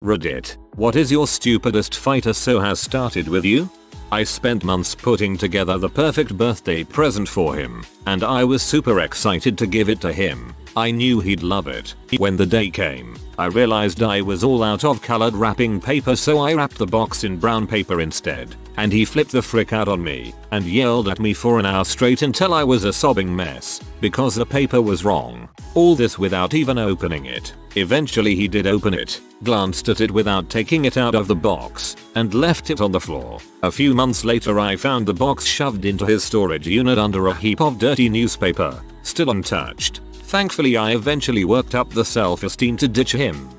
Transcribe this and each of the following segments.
Reddit, what is your stupidest fighter so has started with you? I spent months putting together the perfect birthday present for him, and I was super excited to give it to him. I knew he'd love it. When the day came, I realized I was all out of colored wrapping paper, so I wrapped the box in brown paper instead, and he flipped the frick out on me and yelled at me for an hour straight until I was a sobbing mess because the paper was wrong. All this without even opening it. Eventually he did open it, glanced at it without taking it out of the box, and left it on the floor. A few months later I found the box shoved into his storage unit under a heap of dirty newspaper, still untouched. Thankfully I eventually worked up the self-esteem to ditch him.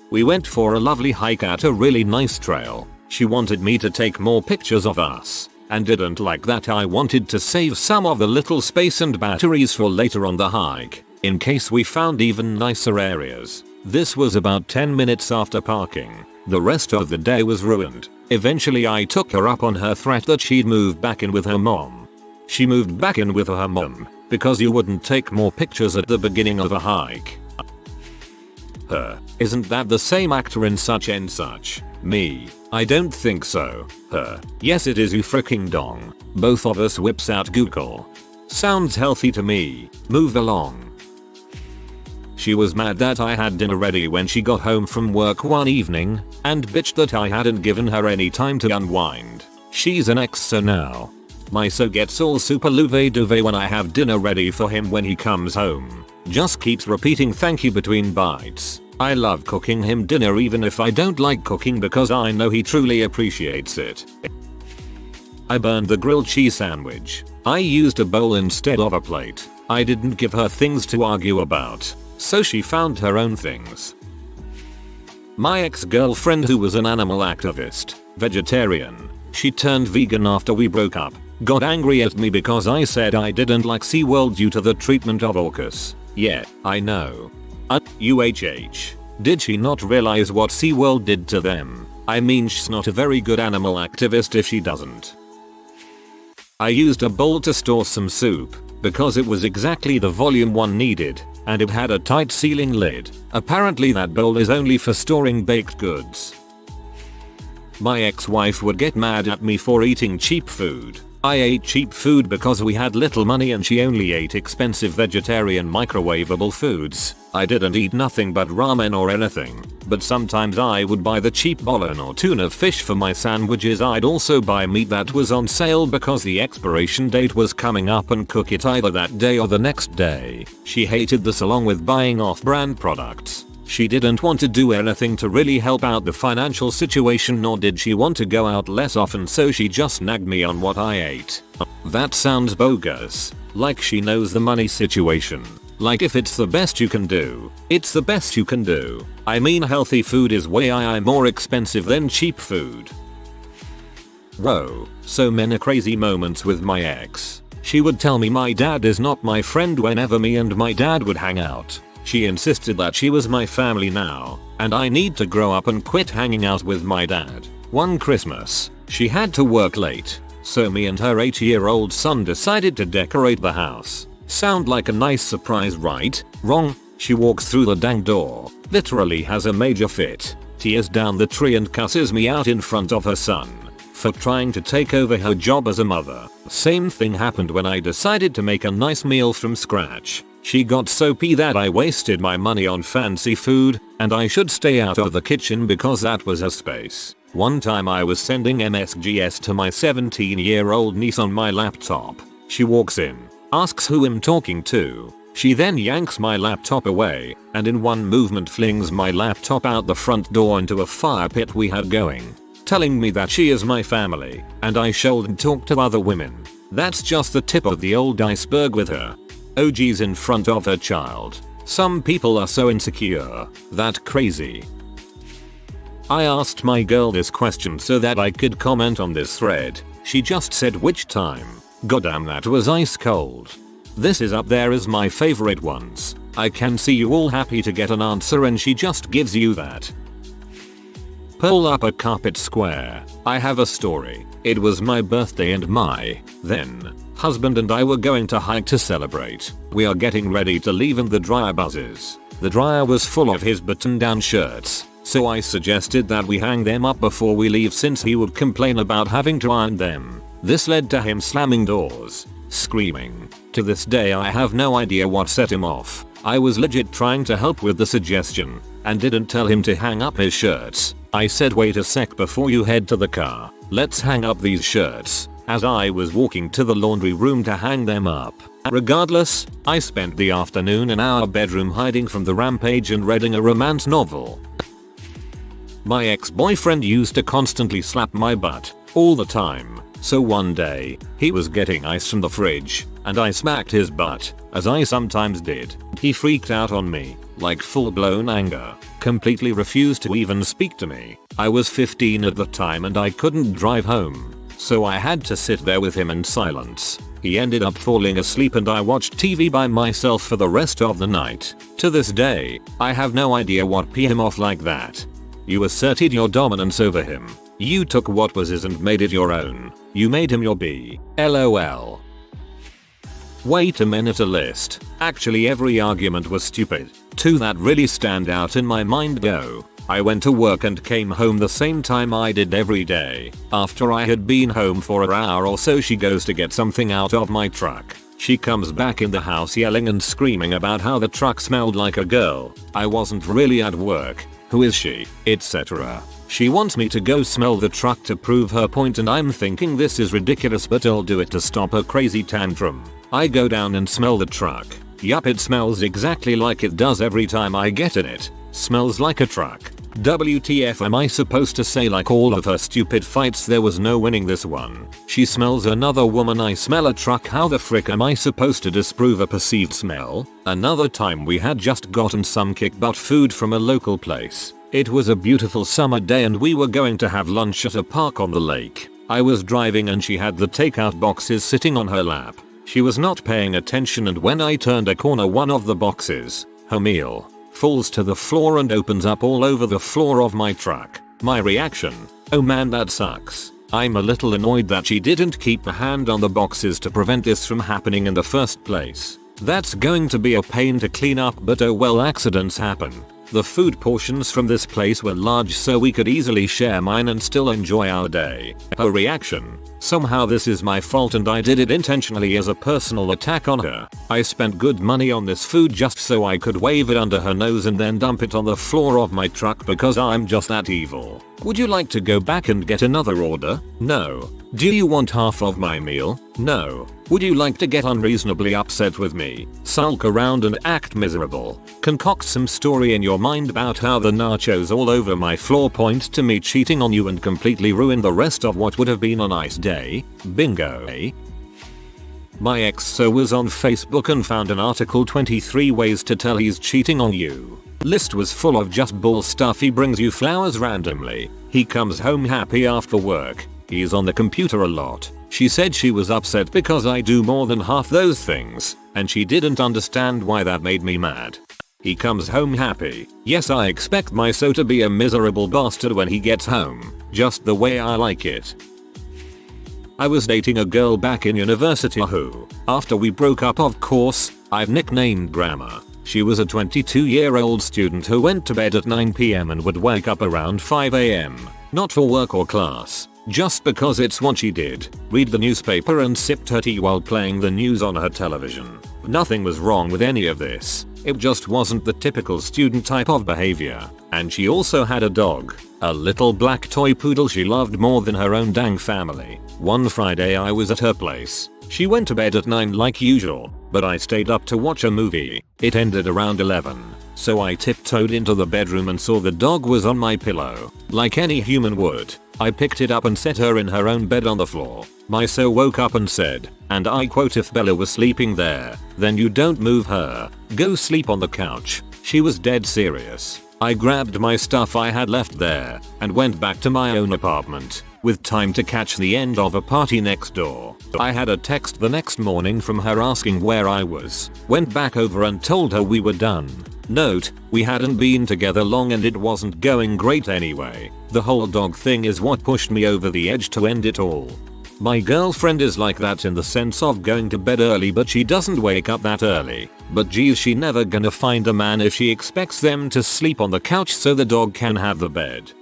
We went for a lovely hike at a really nice trail. She wanted me to take more pictures of us, and didn't like that I wanted to save some of the little space and batteries for later on the hike, in case we found even nicer areas. This was about 10 minutes after parking. The rest of the day was ruined. Eventually I took her up on her threat that she'd move back in with her mom. She moved back in with her mom because you wouldn't take more pictures at the beginning of a hike. Her, isn't that the same actor in such and such? Me, I don't think so. Her, yes it is, you freaking dong. Both of us whips out Google. Sounds healthy to me. Move along. She was mad that I had dinner ready when she got home from work one evening, and bitched that I hadn't given her any time to unwind. She's an ex, so now my so gets all super louve duvet when I have dinner ready for him when he comes home. Just keeps repeating thank you between bites. I love cooking him dinner even if I don't like cooking because I know he truly appreciates it. I burned the grilled cheese sandwich. I used a bowl instead of a plate. I didn't give her things to argue about, so she found her own things. My ex-girlfriend, who was an animal activist, vegetarian, she turned vegan after we broke up, got angry at me because I said I didn't like SeaWorld due to the treatment of orcas. Yeah, I know. Did she not realize what SeaWorld did to them? I mean, she's not a very good animal activist if she doesn't. I used a bowl to store some soup because it was exactly the volume one needed, and it had a tight sealing lid. Apparently that bowl is only for storing baked goods. My ex-wife would get mad at me for eating cheap food. I ate cheap food because we had little money and she only ate expensive vegetarian microwavable foods. I didn't eat nothing but ramen or anything, but sometimes I would buy the cheap bologna or tuna fish for my sandwiches. I'd also buy meat that was on sale because the expiration date was coming up and cook it either that day or the next day. She hated this along with buying off-brand products. She didn't want to do anything to really help out the financial situation, nor did she want to go out less often, so she just nagged me on what I ate. That sounds bogus. Like she knows the money situation. Like if it's the best you can do, it's the best you can do. I mean, healthy food is way more expensive than cheap food. Whoa, so many crazy moments with my ex. She would tell me my dad is not my friend whenever me and my dad would hang out. She insisted that she was my family now, and I need to grow up and quit hanging out with my dad. One Christmas, she had to work late, so me and her 8-year-old son decided to decorate the house. Sound like a nice surprise, right? Wrong. She walks through the dang door, literally has a major fit, tears down the tree and cusses me out in front of her son for trying to take over her job as a mother. Same thing happened when I decided to make a nice meal from scratch. She got soapy that I wasted my money on fancy food, and I should stay out of the kitchen because that was her space. One time I was sending MSGs to my 17-year-old niece on my laptop. She walks in, asks who I'm talking to. She then yanks my laptop away, and in one movement flings my laptop out the front door into a fire pit we had going, telling me that she is my family, and I shouldn't talk to other women. That's just the tip of the old iceberg with her. OGs in front of her child. Some people are so insecure. That crazy. I asked my girl this question so that I could comment on this thread. She just said which time. Goddamn, that was ice cold. This is up there as my favorite ones. I can see you all happy to get an answer and she just gives you that. Pull up a carpet square. I have a story. It was my birthday and my then husband and I were going to hike to celebrate. We are getting ready to leave and the dryer buzzes. The dryer was full of his button-down shirts, so I suggested that we hang them up before we leave since he would complain about having to iron them. This led to him slamming doors, screaming. To this day I have no idea what set him off. I was legit trying to help with the suggestion and didn't tell him to hang up his shirts. I said, wait a sec before you head to the car. Let's hang up these shirts, as I was walking to the laundry room to hang them up. Regardless, I spent the afternoon in our bedroom hiding from the rampage and reading a romance novel. My ex-boyfriend used to constantly slap my butt, all the time. So one day, he was getting ice from the fridge, and I smacked his butt, as I sometimes did. He freaked out on me, like full-blown anger, completely refused to even speak to me. I was 15 at the time and I couldn't drive home, so I had to sit there with him in silence. He ended up falling asleep and I watched TV by myself for the rest of the night. To this day, I have no idea what pissed him off like that. You asserted your dominance over him. You took what was his and made it your own. You made him your B. LOL. Wait a minute, a list. Actually every argument was stupid. Two that really stand out in my mind go. I went to work and came home the same time I did every day. After I had been home for an hour or so, she goes to get something out of my truck. She comes back in the house yelling and screaming about how the truck smelled like a girl. I wasn't really at work. Who is she? Etc. She wants me to go smell the truck to prove her point and I'm thinking this is ridiculous, but I'll do it to stop her crazy tantrum. I go down and smell the truck. Yup, it smells exactly like it does every time I get in it. Smells like a truck. WTF am I supposed to say? Like all of her stupid fights, there was no winning this one. She smells another woman, I smell a truck. How the frick am I supposed to disprove a perceived smell? Another time we had just gotten some kick-butt food from a local place. It was a beautiful summer day and we were going to have lunch at a park on the lake. I was driving and she had the takeout boxes sitting on her lap. She was not paying attention and when I turned a corner, one of the boxes, her meal, falls to the floor and opens up all over the floor of my truck. My reaction? Oh man, that sucks. I'm a little annoyed that she didn't keep a hand on the boxes to prevent this from happening in the first place. That's going to be a pain to clean up, but oh well, accidents happen. The food portions from this place were large so we could easily share mine and still enjoy our day. Her reaction? Somehow this is my fault and I did it intentionally as a personal attack on her. I spent good money on this food just so I could wave it under her nose and then dump it on the floor of my truck because I'm just that evil. Would you like to go back and get another order? No. Do you want half of my meal? No. Would you like to get unreasonably upset with me, sulk around and act miserable, concoct some story in your mind about how the nachos all over my floor point to me cheating on you and completely ruin the rest of what would have been a nice day? Bingo. My ex was on Facebook and found an article 23 ways to tell he's cheating on you. List was full of just bull stuff. He brings you flowers randomly. He comes home happy after work. He's on the computer a lot. She said she was upset because I do more than half those things, and she didn't understand why that made me mad. He comes home happy. Yes, I expect my so to be a miserable bastard when he gets home, just the way I like it. I was dating a girl back in university who, after we broke up of course, I've nicknamed Grandma. She was a 22-year-old student who went to bed at 9 PM and would wake up around 5 AM. Not for work or class, just because it's what she did. Read the newspaper and sip her tea while playing the news on her television. Nothing was wrong with any of this. It just wasn't the typical student type of behavior. And she also had a dog. A little black toy poodle she loved more than her own dang family. One Friday I was at her place. She went to bed at 9 like usual, but I stayed up to watch a movie. It ended around 11. So I tiptoed into the bedroom and saw the dog was on my pillow. Like any human would, I picked it up and set her in her own bed on the floor. My so woke up and said, and I quote, "If Bella was sleeping there, then you don't move her. Go sleep on the couch." She was dead serious. I grabbed my stuff I had left there and went back to my own apartment, with time to catch the end of a party next door. I had a text the next morning from her asking where I was. Went back over and told her we were done. Note, we hadn't been together long and it wasn't going great anyway. The whole dog thing is what pushed me over the edge to end it all. My girlfriend is like that in the sense of going to bed early but she doesn't wake up that early. But geez, she never gonna find a man if she expects them to sleep on the couch so the dog can have the bed.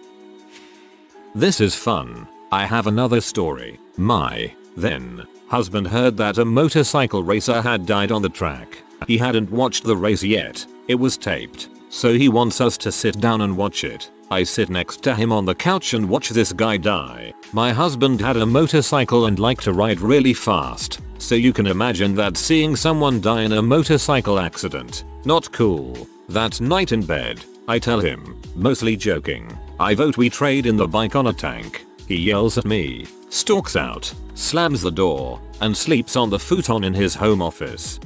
This is fun. I have another story. My then husband heard that a motorcycle racer had died on the track. He hadn't watched the race yet. It was taped. So he wants us to sit down and watch it. I sit next to him on the couch and watch this guy die. My husband had a motorcycle and liked to ride really fast. So you can imagine that seeing someone die in a motorcycle accident. Not cool. That night in bed, I tell him, mostly joking, I vote we trade in the bike on a tank. He yells at me, stalks out, slams the door, and sleeps on the futon in his home office.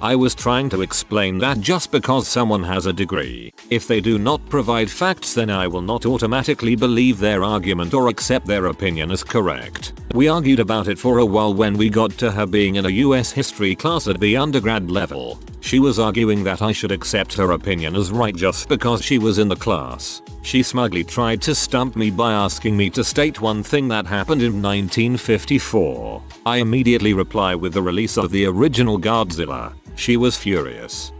I was trying to explain that just because someone has a degree, if they do not provide facts, then I will not automatically believe their argument or accept their opinion as correct. We argued about it for a while when we got to her being in a US history class at the undergrad level. She was arguing that I should accept her opinion as right just because she was in the class. She smugly tried to stump me by asking me to state one thing that happened in 1954. I immediately reply with the release of the original Godzilla. She was furious.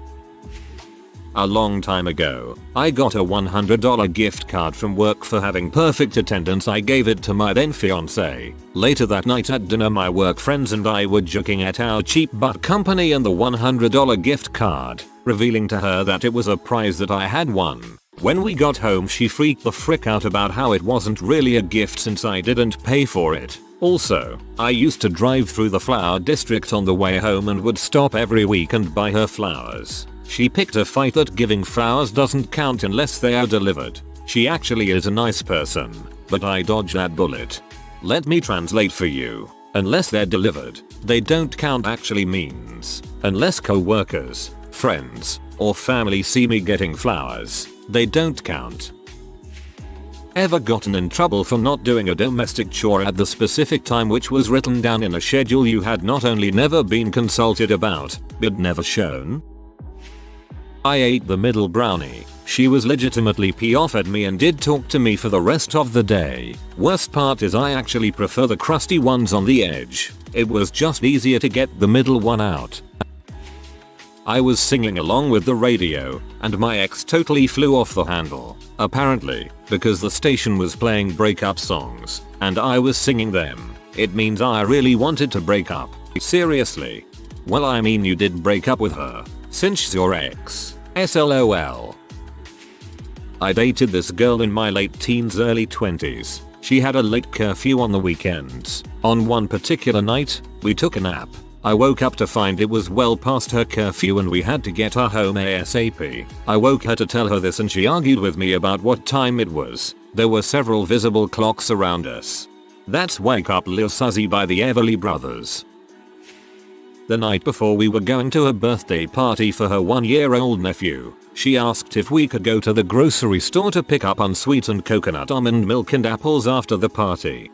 A long time ago, I got a $100 gift card from work for having perfect attendance. I gave it to my then fiance. Later that night at dinner, my work friends and I were joking at our cheap butt company and the $100 gift card, revealing to her that it was a prize that I had won. When we got home, she freaked the frick out about how it wasn't really a gift since I didn't pay for it. Also, I used to drive through the flower district on the way home and would stop every week and buy her flowers. She picked a fight that giving flowers doesn't count unless they are delivered. She actually is a nice person, but I dodged that bullet. Let me translate for you. Unless they're delivered, they don't count actually means, unless co-workers, friends, or family see me getting flowers, they don't count. Ever gotten in trouble for not doing a domestic chore at the specific time which was written down in a schedule you had not only never been consulted about, but never shown? I ate the middle brownie. She was legitimately pissed off at me and did talk to me for the rest of the day. Worst part is I actually prefer the crusty ones on the edge. It was just easier to get the middle one out. I was singing along with the radio, and my ex totally flew off the handle. Apparently, because the station was playing breakup songs, and I was singing them, it means I really wanted to break up. Seriously? Well, I mean, you did break up with her, since she's your ex. SLOL. I dated this girl in my late teens, early 20s. She had a late curfew on the weekends. On one particular night, we took a nap. I woke up to find it was well past her curfew and we had to get her home ASAP. I woke her to tell her this and she argued with me about what time it was. There were several visible clocks around us. That's Wake Up Lil Suzy by the Everly Brothers. The night before we were going to a birthday party for her 1-year-old nephew. She asked if we could go to the grocery store to pick up unsweetened coconut almond milk and apples after the party.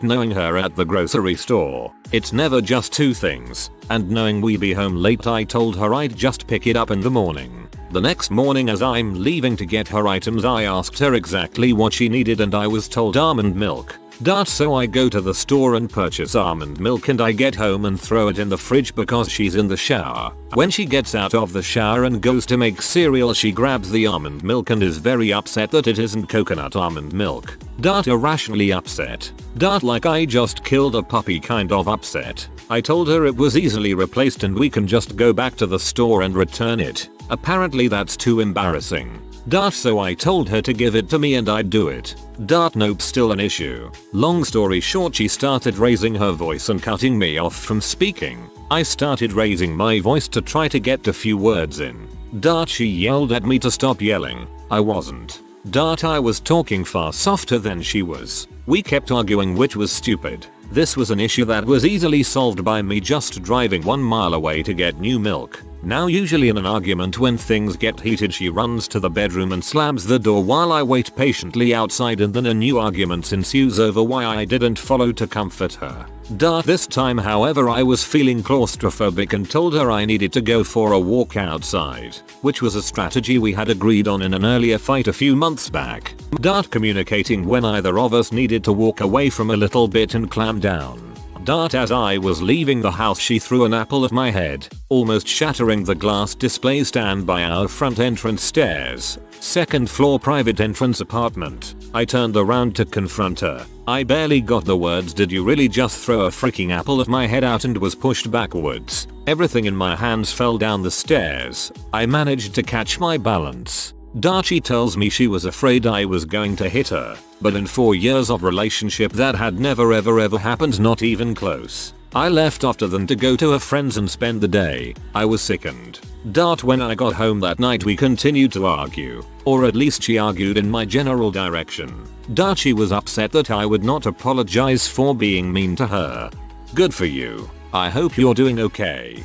Knowing her at the grocery store, it's never just two things, and knowing we'd be home late, I told her I'd just pick it up in the morning. The next morning as I'm leaving to get her items, I asked her exactly what she needed and I was told almond milk. So I go to the store and purchase almond milk and I get home and throw it in the fridge because she's in the shower. When she gets out of the shower and goes to make cereal, she grabs the almond milk and is very upset that it isn't coconut almond milk. Irrationally upset. Like I just killed a puppy kind of upset. I told her it was easily replaced and we can just go back to the store and return it. Apparently that's too embarrassing. So I told her to give it to me and I'd do it. Nope, still an issue. Long story short, she started raising her voice and cutting me off from speaking. I started raising my voice to try to get a few words in. She yelled at me to stop yelling. I wasn't. I was talking far softer than she was. We kept arguing, which was stupid. This was an issue that was easily solved by me just driving 1 mile away to get new milk. Now usually in an argument when things get heated, she runs to the bedroom and slams the door while I wait patiently outside, and then a new argument ensues over why I didn't follow to comfort her. This time however I was feeling claustrophobic and told her I needed to go for a walk outside, which was a strategy we had agreed on in an earlier fight a few months back. Communicating when either of us needed to walk away from a little bit and clam down. As I was leaving the house she threw an apple at my head, almost shattering the glass display stand by our front entrance stairs. Second floor private entrance apartment. I turned around to confront her. I barely got the words "Did you really just throw a freaking apple at my head" out and was pushed backwards. Everything in my hands fell down the stairs. I managed to catch my balance. She tells me she was afraid I was going to hit her, but in 4 years of relationship that had never ever happened, not even close. I left after them to go to her friends and spend the day. I was sickened. When I got home that night we continued to argue, or at least she argued in my general direction. She was upset that I would not apologize for being mean to her. Good for you. I hope you're doing okay.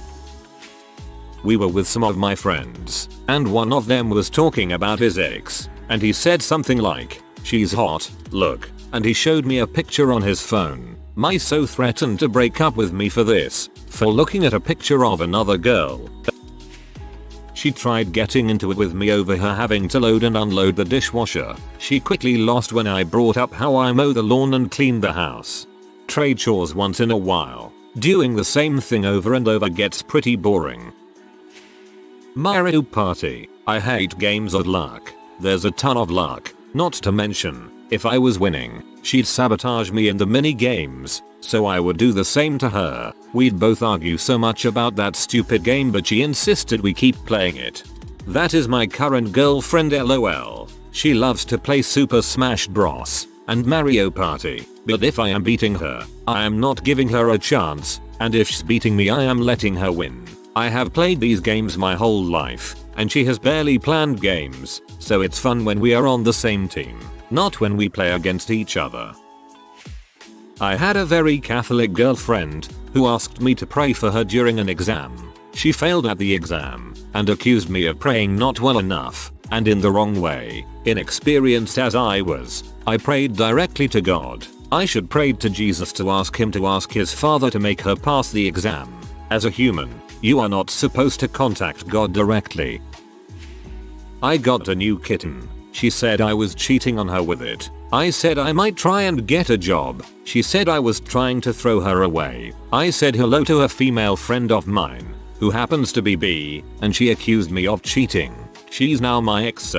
We were with some of my friends, and one of them was talking about his ex, and he said something like, "She's hot, look," and he showed me a picture on his phone. My so threatened to break up with me for this, for looking at a picture of another girl. She tried getting into it with me over her having to load and unload the dishwasher. She quickly lost when I brought up how I mow the lawn and clean the house. Trade chores once in a while. Doing the same thing over and over gets pretty boring. Mario Party. I hate games of luck. There's a ton of luck, not to mention, if I was winning, she'd sabotage me in the mini games, so I would do the same to her. We'd both argue so much about that stupid game but she insisted we keep playing it. That is my current girlfriend, lol. She loves to play Super Smash Bros. And Mario Party, but if I am beating her, I am not giving her a chance, and if she's beating me I am letting her win. I have played these games my whole life, and she has barely planned games, so it's fun when we are on the same team, not when we play against each other. I had a very Catholic girlfriend who asked me to pray for her during an exam. She failed at the exam and accused me of praying not well enough and in the wrong way. Inexperienced as I was, I prayed directly to God. I should pray to Jesus to ask him to ask his father to make her pass the exam. As a human, you are not supposed to contact God directly. I got a new kitten. She said I was cheating on her with it. I said I might try and get a job. She said I was trying to throw her away. I said hello to a female friend of mine, who happens to be bi, and she accused me of cheating. She's now my ex.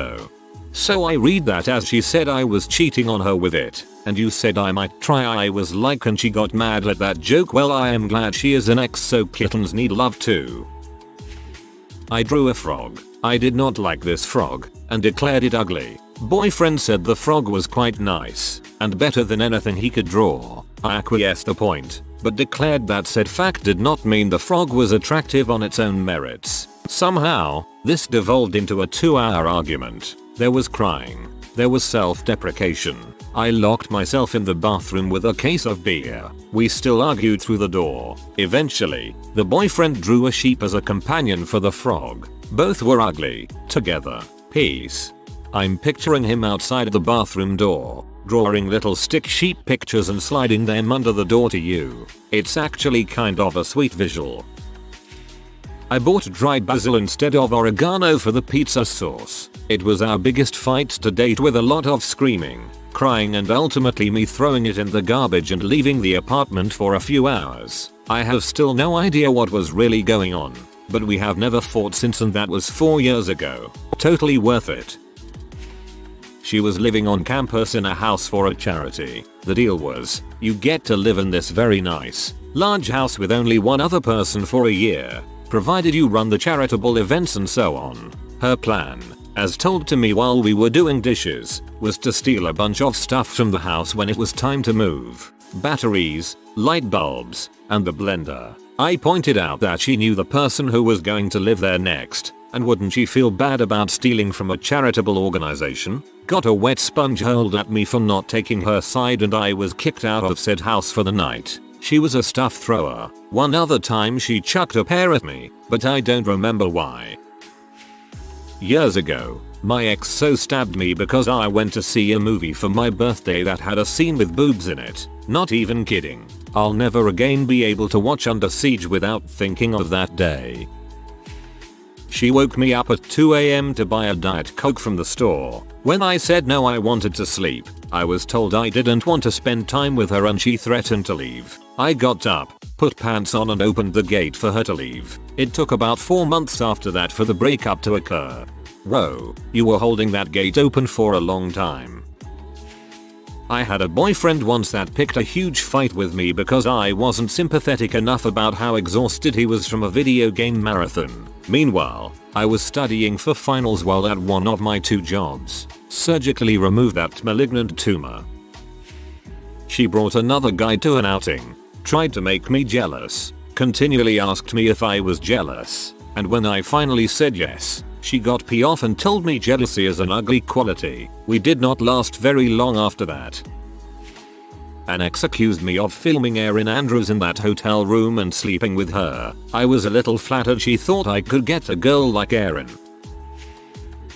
So I read that as she said I was cheating on her with it, and you said I might try. I was like, and she got mad at that joke. Well, I am glad she is an ex, so kittens need love too. I drew a frog. I did not like this frog and declared it ugly. Boyfriend said the frog was quite nice and better than anything he could draw. I acquiesced the point, but declared that said fact did not mean the frog was attractive on its own merits. Somehow, this devolved into a 2-hour argument. There was crying. There was self-deprecation. I locked myself in the bathroom with a case of beer. We still argued through the door. Eventually, the boyfriend drew a sheep as a companion for the frog. Both were ugly. Together. Peace. I'm picturing him outside the bathroom door, drawing little stick sheep pictures and sliding them under the door to you. It's actually kind of a sweet visual. I bought dried basil instead of oregano for the pizza sauce. It was our biggest fight to date, with a lot of screaming, crying, and ultimately me throwing it in the garbage and leaving the apartment for a few hours. I have still no idea what was really going on, but we have never fought since, and that was 4 years ago. Totally worth it. She was living on campus in a house for a charity. The deal was, you get to live in this very nice, large house with only one other person for a year, provided you run the charitable events and so on. Her plan, as told to me while we were doing dishes, was to steal a bunch of stuff from the house when it was time to move. Batteries, light bulbs, and the blender. I pointed out that she knew the person who was going to live there next, and wouldn't she feel bad about stealing from a charitable organization? Got a wet sponge hurled at me for not taking her side, and I was kicked out of said house for the night. She was a stuff thrower. One other time she chucked a pear at me, but I don't remember why. Years ago, My ex so stabbed me because I went to see a movie for my birthday that had a scene with boobs in it. Not even kidding. I'll never again be able to watch Under Siege without thinking of that day. She woke me up at 2 AM to buy a Diet Coke from the store. When I said no, I wanted to sleep. I was told I didn't want to spend time with her and she threatened to leave. I got up, put pants on and opened the gate for her to leave. It took about 4 months after that for the breakup to occur. Whoa, you were holding that gate open for a long time. I had a boyfriend once that picked a huge fight with me because I wasn't sympathetic enough about how exhausted he was from a video game marathon. Meanwhile, I was studying for finals while at one of my 2 jobs. Surgically removed that malignant tumor. She brought another guy to an outing. Tried to make me jealous. Continually asked me if I was jealous. And when I finally said yes, she got pee off and told me jealousy is an ugly quality. We did not last very long after that. An ex accused me of filming Erin Andrews in that hotel room and sleeping with her. I was a little flattered she thought I could get a girl like Erin.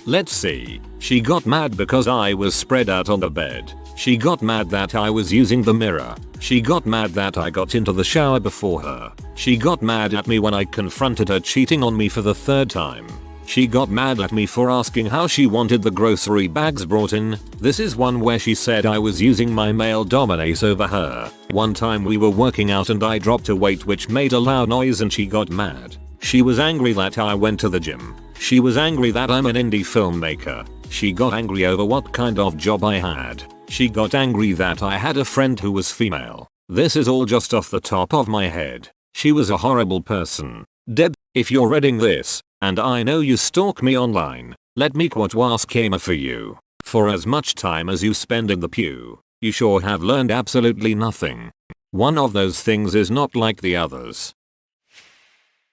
Let's see. She got mad because I was spread out on the bed. She got mad that I was using the mirror. She got mad that I got into the shower before her. She got mad at me when I confronted her cheating on me for the 3rd time. She got mad at me for asking how she wanted the grocery bags brought in. This is one where she said I was using my male dominance over her. One time we were working out and I dropped a weight which made a loud noise and she got mad. She was angry that I went to the gym. She was angry that I'm an indie filmmaker. She got angry over what kind of job I had. She got angry that I had a friend who was female. This is all just off the top of my head. She was a horrible person. Deb, if you're reading this, and I know you stalk me online, let me quote AskReddit for you. For as much time as you spend in the pew, you sure have learned absolutely nothing. One of those things is not like the others.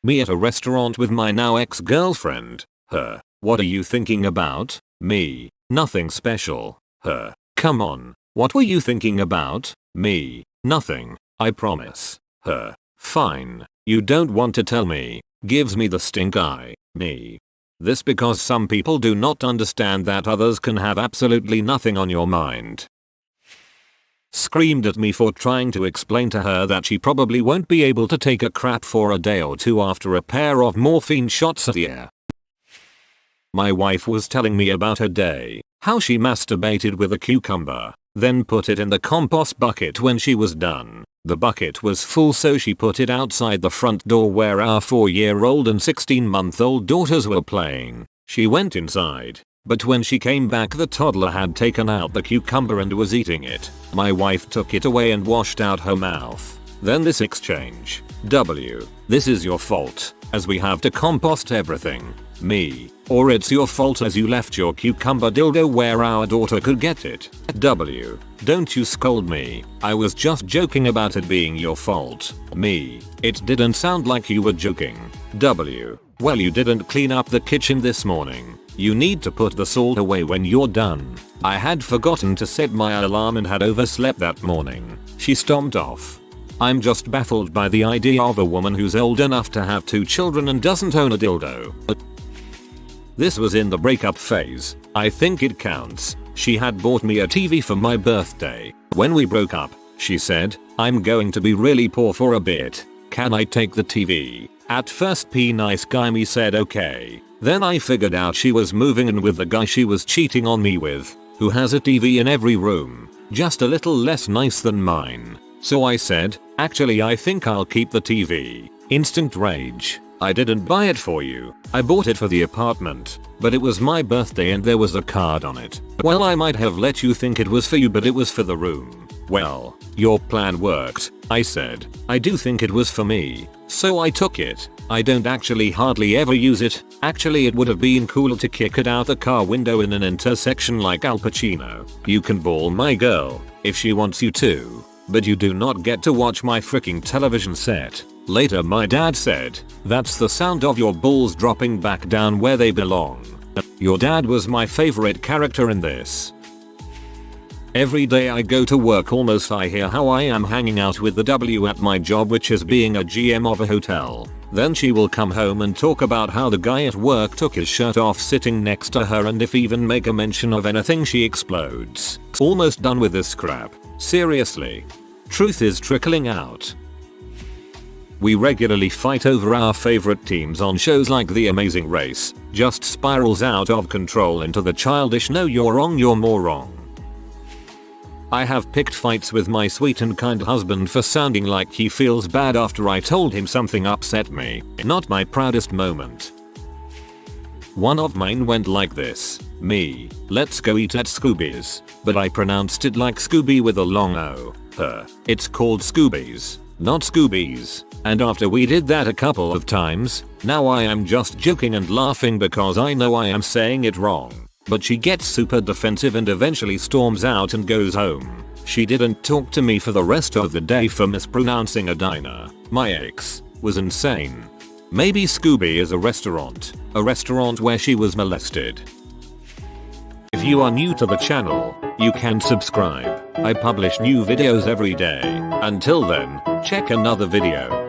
Me at a restaurant with my now ex-girlfriend. Her. What are you thinking about? Me. Nothing special. Her. Come on. What were you thinking about? Me. Nothing. I promise. Her. Fine. You don't want to tell me. Gives me the stink eye. Me. This because some people do not understand that others can have absolutely nothing on your mind. Screamed at me for trying to explain to her that she probably won't be able to take a crap for a day or 2 after a pair of morphine shots a year. My wife was telling me about her day, how she masturbated with a cucumber, then put it in the compost bucket when she was done. The bucket was full, so she put it outside the front door where our 4-year-old and 16-month-old daughters were playing. She went inside, but when she came back the toddler had taken out the cucumber and was eating it. My wife took it away and washed out her mouth. Then this exchange. W. This is your fault, as we have to compost everything. Me. Or it's your fault as you left your cucumber dildo where our daughter could get it. W. Don't you scold me. I was just joking about it being your fault. Me. It didn't sound like you were joking. W. Well, you didn't clean up the kitchen this morning. You need to put the salt away when you're done. I had forgotten to set my alarm and had overslept that morning. She stomped off. I'm just baffled by the idea of a woman who's old enough to have 2 children and doesn't own a dildo. This was in the breakup phase. I think it counts. She had bought me a TV for my birthday. When we broke up, she said, I'm going to be really poor for a bit. Can I take the TV? At first nice guy me said okay. Then I figured out she was moving in with the guy she was cheating on me with, who has a TV in every room, just a little less nice than mine. So I said, actually I think I'll keep the TV. Instant rage. I didn't buy it for you. I bought it for the apartment. But it was my birthday and there was a card on it. Well, I might have let you think it was for you, but it was for the room. Well, your plan worked. I said, I do think it was for me. So I took it. I don't actually hardly ever use it. Actually, it would have been cooler to kick it out the car window in an intersection like Al Pacino. You can ball my girl if she wants you to, but you do not get to watch my freaking television set. Later my dad said, that's the sound of your balls dropping back down where they belong. Your dad was my favorite character in this. Every day I go to work almost I hear how I am hanging out with the W at my job, which is being a GM of a hotel. Then she will come home and talk about how the guy at work took his shirt off sitting next to her, and if even make a mention of anything she explodes. Almost done with this crap. Seriously. Truth is trickling out. We regularly fight over our favorite teams on shows like The Amazing Race. Just spirals out of control into the childish "no you're wrong, you're more wrong." I have picked fights with my sweet and kind husband for sounding like he feels bad after I told him something upset me. Not my proudest moment. One of mine went like this. Me, let's go eat at Scooby's. But I pronounced it like Scooby with a long O. It's called Scooby's, not Scooby's. And after we did that a couple of times, now I am just joking and laughing because I know I am saying it wrong. But she gets super defensive and eventually storms out and goes home. She didn't talk to me for the rest of the day for mispronouncing a diner. My ex was insane. Maybe Scooby is a restaurant where she was molested. If you are new to the channel, you can subscribe. I publish new videos every day. Until then, check another video.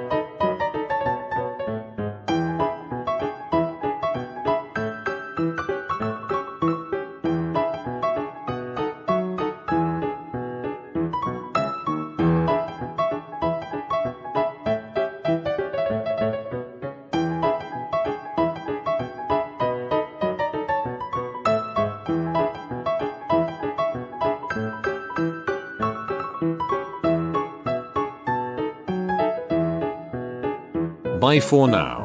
Bye for now.